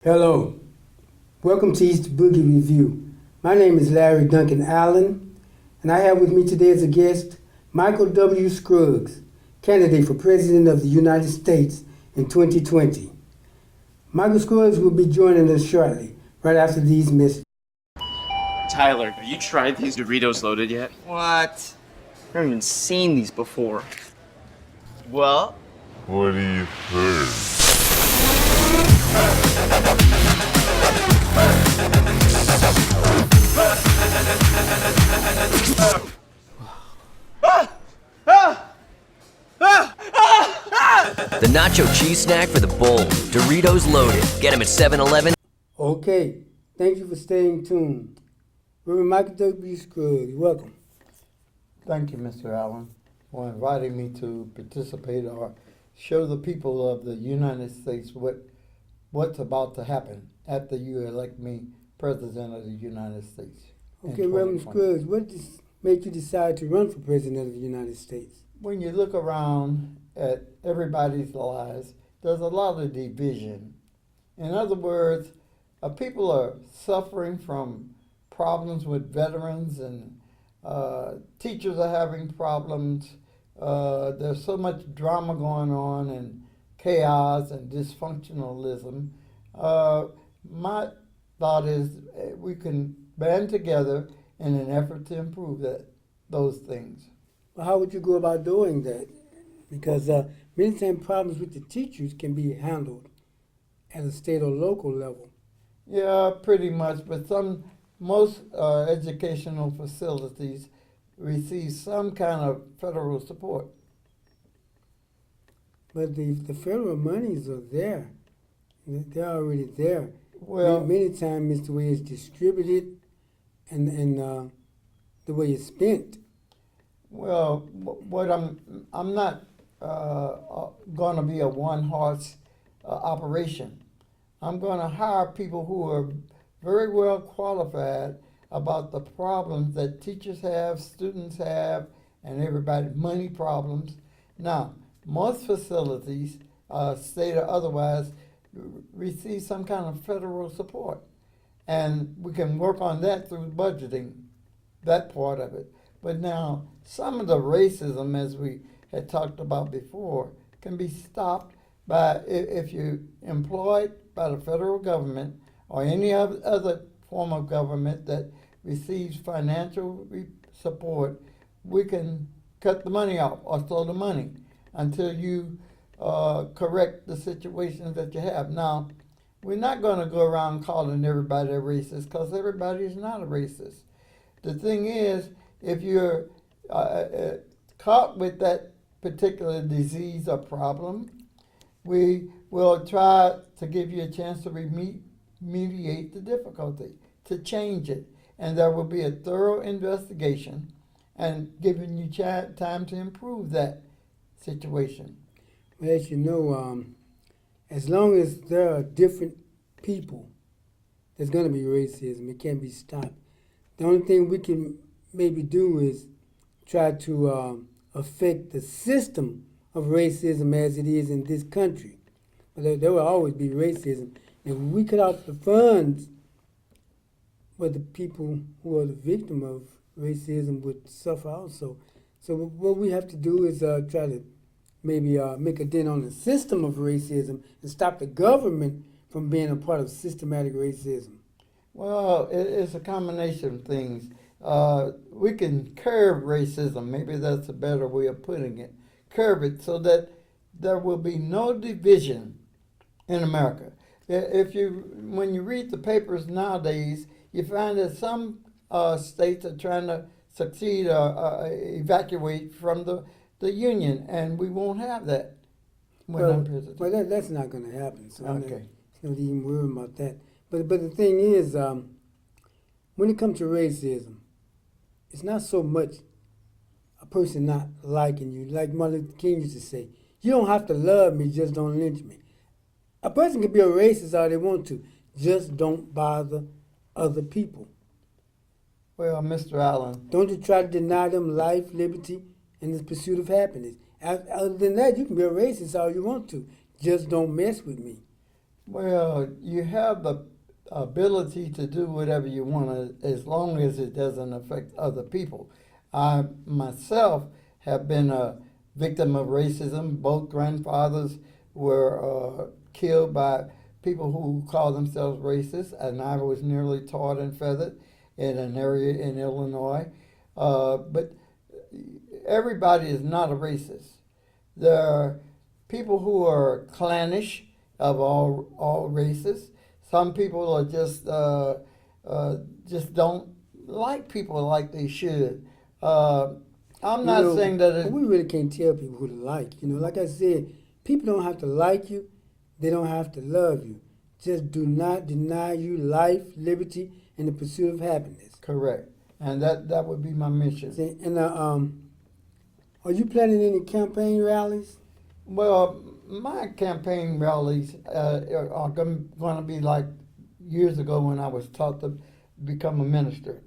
Hello, welcome to East Boogie Review. My name is Larry Duncan-Allen, and I have with me today as a guest Michael W. Scruggs, candidate for President of the United States in 2020. Michael Scruggs will be joining us shortly, right after these messages. Tyler, have you tried these Doritos loaded yet? What? I've never even seen these before. Well, What do you think? The nacho cheese snack for the bold. Doritos loaded. Get them at 7-Eleven. Okay, thank you for staying tuned. Reverend Michael W. Scruggs, welcome. Thank you, Mr. Allen, for inviting me to participate or show the people of the United States what's about to happen after you elect me President of the United States. Okay, Reverend Scruggs, what made you decide to run for President of the United States? When you look around at everybody's lives, there's a lot of division. In other words, people are suffering from problems with veterans, and teachers are having problems. There's so much drama going on and chaos and dysfunctionalism. My thought is we can band together in an effort to improve those things. Well, how would you go about doing that? Because many times problems with the teachers can be handled at a state or local level. Yeah, pretty much. But most educational facilities receive some kind of federal support. But the federal monies are there. They're already there. Well, many times it's the way it's distributed and the way it's spent. Well, what I'm not going to be a one-horse operation. I'm going to hire people who are very well qualified about the problems that teachers have, students have, and everybody, money problems. Now, most facilities, state or otherwise, receive some kind of federal support. And we can work on that through budgeting, that part of it. But now, some of the racism, as we had talked about before, can be stopped by if you're employed by the federal government or any other form of government that receives financial support. We can cut the money off or slow the money until you correct the situations that you have. Now, we're not going to go around calling everybody a racist, because everybody is not a racist. The thing is, if you're caught with that particular disease or problem, we will try to give you a chance to remediate the difficulty, to change it. And there will be a thorough investigation and giving you time to improve that situation. Well, as you know, as long as there are different people, there's going to be racism. It can't be stopped. The only thing we can maybe do is try to affect the system of racism as it is in this country. But there will always be racism. If we cut off the funds, but the people who are the victim of racism would suffer also. So what we have to do is try to maybe make a dent on the system of racism and stop the government from being a part of systematic racism. Well, it's a combination of things. We can curb racism. Maybe that's a better way of putting it. Curb it so that there will be no division in America. When you read the papers nowadays, you find that some states are trying to succeed or evacuate from the Union, and we won't have that when I'm president. Well, that's not going to happen. So Okay. I'm not even worried about that. But the thing is, when it comes to racism, it's not so much a person not liking you. Like Martin Luther King used to say, you don't have to love me, just don't lynch me. A person can be a racist all they want to, just don't bother other people. Well, Mr. Allen. Don't you try to deny them life, liberty, and the pursuit of happiness. Other than that, you can be a racist all you want to. Just don't mess with me. Well, you have the ability to do whatever you want as long as it doesn't affect other people. I myself have been a victim of racism. Both grandfathers were killed by people who call themselves racist, and I was nearly tarred and feathered in an area in Illinois. But everybody is not a racist. There are people who are clannish of all races. Some people are just don't like people like they should. I'm not saying that we really can't tell people who to like. Like I said, people don't have to like you. They don't have to love you. Just do not deny you life, liberty, and the pursuit of happiness. Correct. And that would be my mission. See, and are you planning any campaign rallies? Well, my campaign rallies are going to be like years ago when I was taught to become a minister.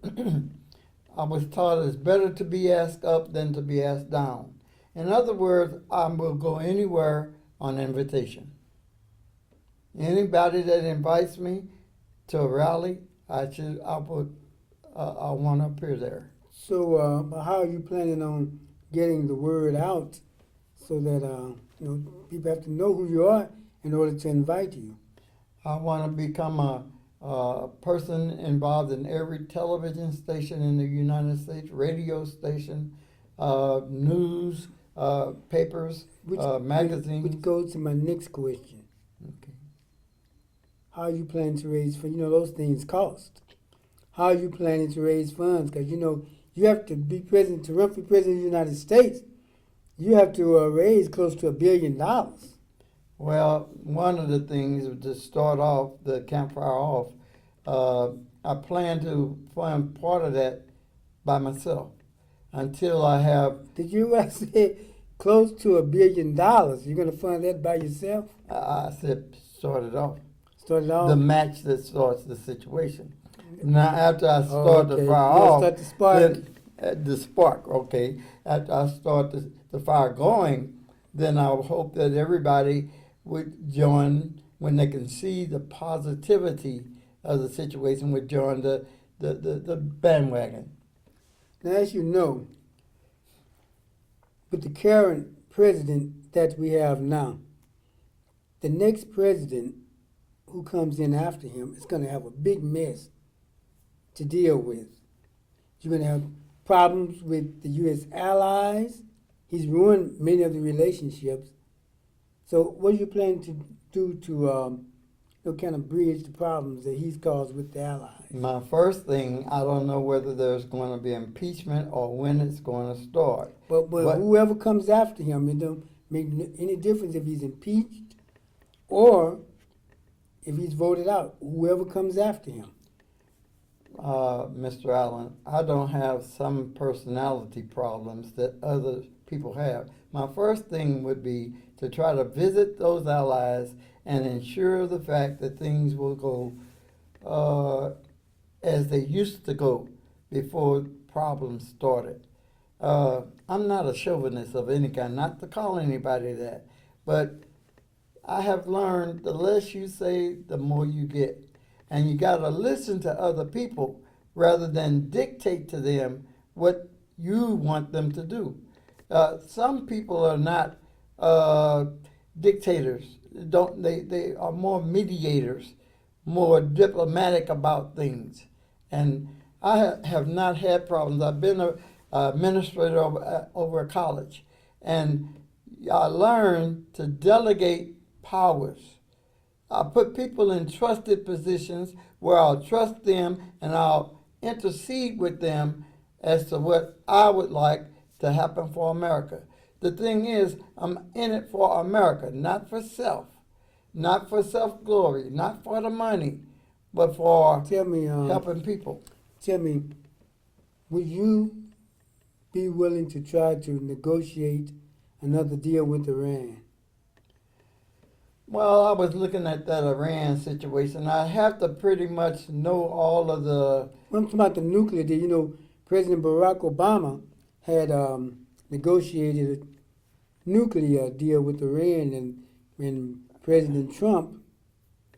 I was taught it's better to be asked up than to be asked down. In other words, I will go anywhere on invitation. Anybody that invites me to a rally, I want to appear there. So, how are you planning on getting the word out so that people have to know who you are in order to invite you? I want to become a person involved in every television station in the United States, radio station, news, papers, magazines. Which goes to my next question. Okay. How are you planning to raise funds? Those things cost. How are you planning to raise funds? Because, you have to be president, to run for president of the United States. You have to raise close to $1 billion. Well, one of the things to start off the campfire off, I plan to fund part of that by myself until I have. Did you say close to $1 billion? You're going to fund that by yourself? I said start it off. Start it off. The match that starts the situation. Now, after I start the fire You'll off, start the spark. the spark. Okay. After I start the fire going, then I hope that everybody would join when they can see the positivity of the situation. Would join the bandwagon. Now, as you know, with the current president that we have now, the next president who comes in after him is going to have a big mess to deal with. You're going to have problems with the U.S. allies. He's ruined many of the relationships. So what are you planning to do to kind of bridge the problems that he's caused with the allies? My first thing, I don't know whether there's going to be impeachment or when it's going to start. But whoever comes after him, it don't make any difference if he's impeached or if he's voted out. Whoever comes after him. Mr. Allen, I don't have some personality problems that other people have. My first thing would be to try to visit those allies and ensure the fact that things will go as they used to go before problems started. I'm not a chauvinist of any kind, not to call anybody that, but I have learned the less you say, the more you get. And you got to listen to other people rather than dictate to them what you want them to do. Some people are not dictators. They are more mediators, more diplomatic about things. And I have not had problems. I've been a administrator over a college, and I learned to delegate powers. I put people in trusted positions where I'll trust them and I'll intercede with them as to what I would like to happen for America. The thing is, I'm in it for America, not for self, not for self-glory, not for the money, but for helping people. Tell me, would you be willing to try to negotiate another deal with Iran? Well, I was looking at that Iran situation. I have to pretty much know all of the... I'm talking about the nuclear deal. President Barack Obama had negotiated a nuclear deal with Iran, and when President Trump,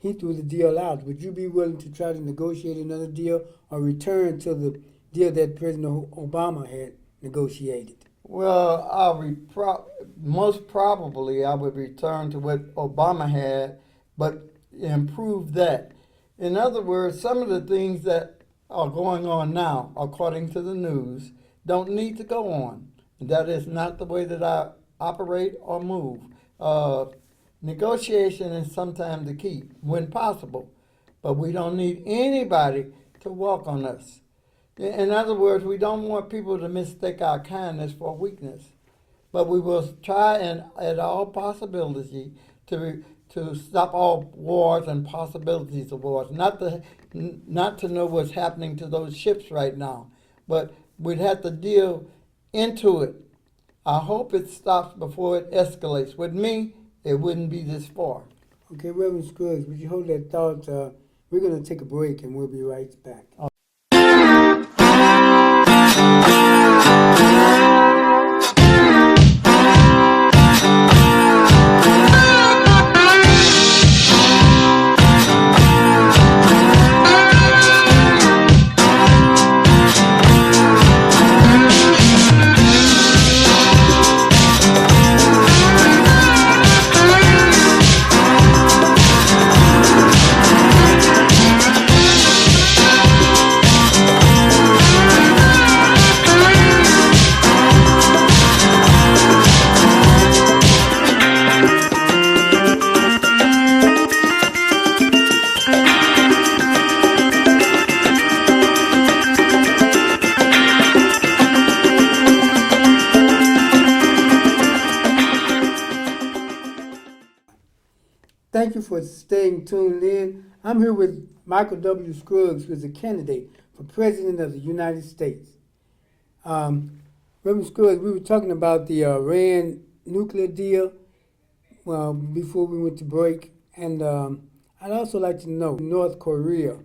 he threw the deal out. Would you be willing to try to negotiate another deal or return to the deal that President Obama had negotiated? Well, most probably I would return to what Obama had, but improve that. In other words, some of the things that are going on now, according to the news, don't need to go on. That is not the way that I operate or move. Negotiation is sometimes the key, when possible, but we don't need anybody to walk on us. In other words, we don't want people to mistake our kindness for weakness, but we will try and at all possibility to stop all wars and possibilities of wars. Not to know what's happening to those ships right now, but we'd have to deal into it. I hope it stops before it escalates. With me, it wouldn't be this far. Okay, Reverend Scruggs, would you hold that thought? We're going to take a break and we'll be right back. Thank you for staying tuned in. I'm here with Michael W. Scruggs, who is a candidate for President of the United States. Reverend Scruggs, we were talking about the Iran nuclear deal before we went to break. And I'd also like to know, North Korea,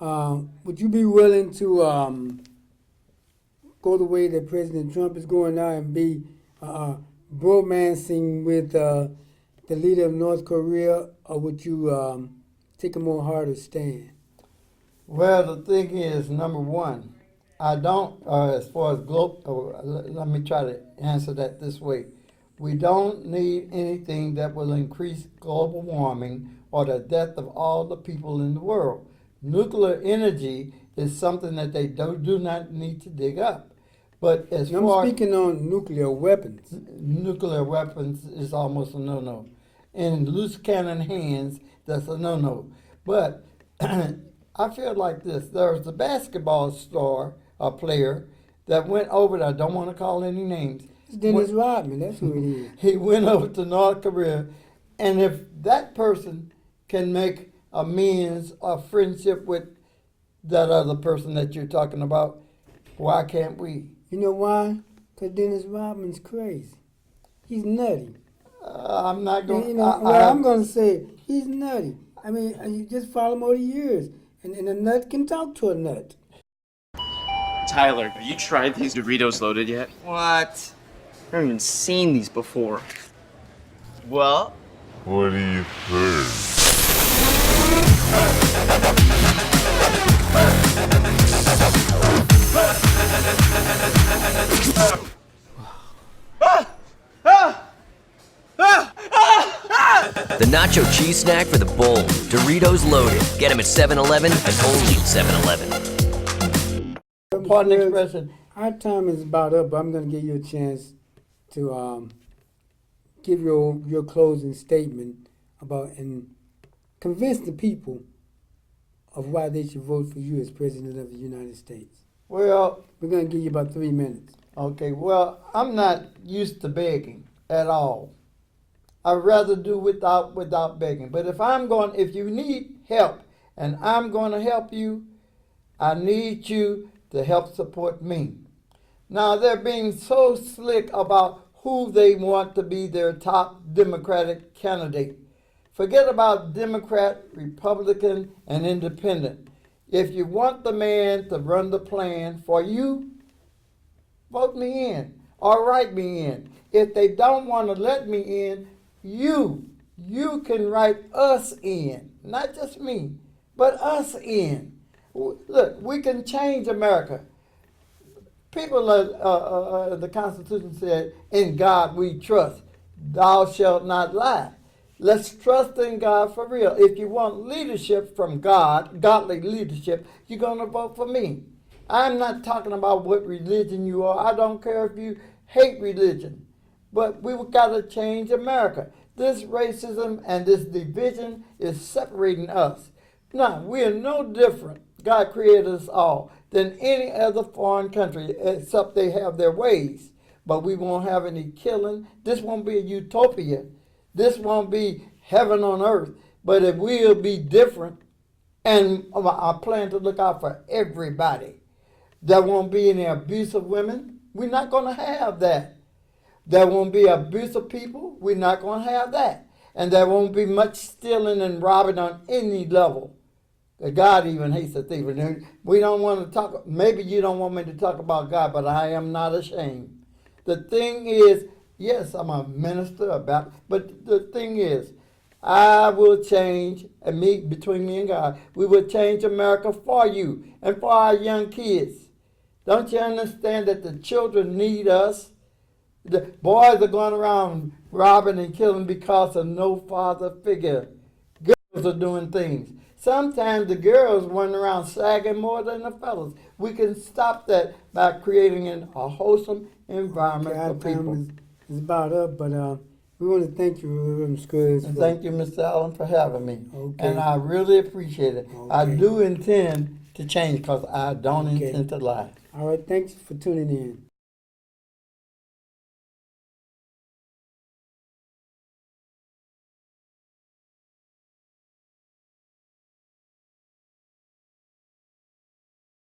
would you be willing to go the way that President Trump is going now and be romancing with the leader of North Korea, or would you take a more harder stand? Well, the thing is, number one, I don't, as far as global, let me try to answer that this way. We don't need anything that will increase global warming or the death of all the people in the world. Nuclear energy is something that they do not need to dig up. But as far I'm speaking on nuclear weapons. Nuclear weapons is almost a no-no. In loose cannon hands, that's a no-no. But I feel like this. There was a basketball star, a player, that went over there. I don't want to call any names. It's Dennis Rodman, that's who it is. He went over to North Korea, and if that person can make amends or friendship with that other person that you're talking about, why can't we? You know why? Because Dennis Rodman's crazy. He's nutty. I'm not going. I'm going to say he's nutty. I mean, you just follow him over the years, and a nut can talk to a nut. Tyler, have you tried these Doritos loaded yet? What? I've never even seen these before. Well, What do you think? The nacho cheese snack for the bold. Doritos loaded. Get them at 7-Eleven and only 7-Eleven. Pardon the expression. Our time is about up, but I'm going to give you a chance to give your closing statement about and convince the people of why they should vote for you as President of the United States. Well, We're going to give you about 3 minutes. okay. Well, I'm not used to begging at all. I'd rather do without begging. But if you need help and I'm going to help you, I need you to help support me. Now, they're being so slick about who they want to be their top Democratic candidate. Forget about Democrat, Republican, and Independent. If you want the man to run the plan for you, vote me in or write me in. If they don't want to let me in, you can write us in. not just me, but us in. Look, we can change America. People, the Constitution said, in God we trust. Thou shalt not lie. Let's trust in God for real. If you want leadership from God, godly leadership, you're going to vote for me. I'm not talking about what religion you are. I don't care if you hate religion. But we've got to change America. This racism and this division is separating us. Now, we are no different. God created us all than any other foreign country, except they have their ways. But we won't have any killing. This won't be a utopia. This won't be heaven on earth. But it will be different. And I plan to look out for everybody. There won't be any abuse of women. We're not going to have that. There won't be abuse of people. We're not going to have that. And there won't be much stealing and robbing on any level. God even hates a thief. And we don't want to talk, maybe you don't want me to talk about God, but I am not ashamed. The thing is, yes, I'm a minister about, but the thing is, I will change, and between me and God, we will change America for you and for our young kids. Don't you understand that the children need us? The boys are going around robbing and killing because of no father figure. Girls are doing things. Sometimes the girls run around sagging more than the fellas. We can stop that by creating a wholesome environment Our for people. time is about up, but we want to thank you, Reverend Scruggs. And thank you, Mr. Allen, for having me. Okay. And I really appreciate it. I Okay. do intend to change because I don't Okay. intend to lie. All right, thanks for tuning in.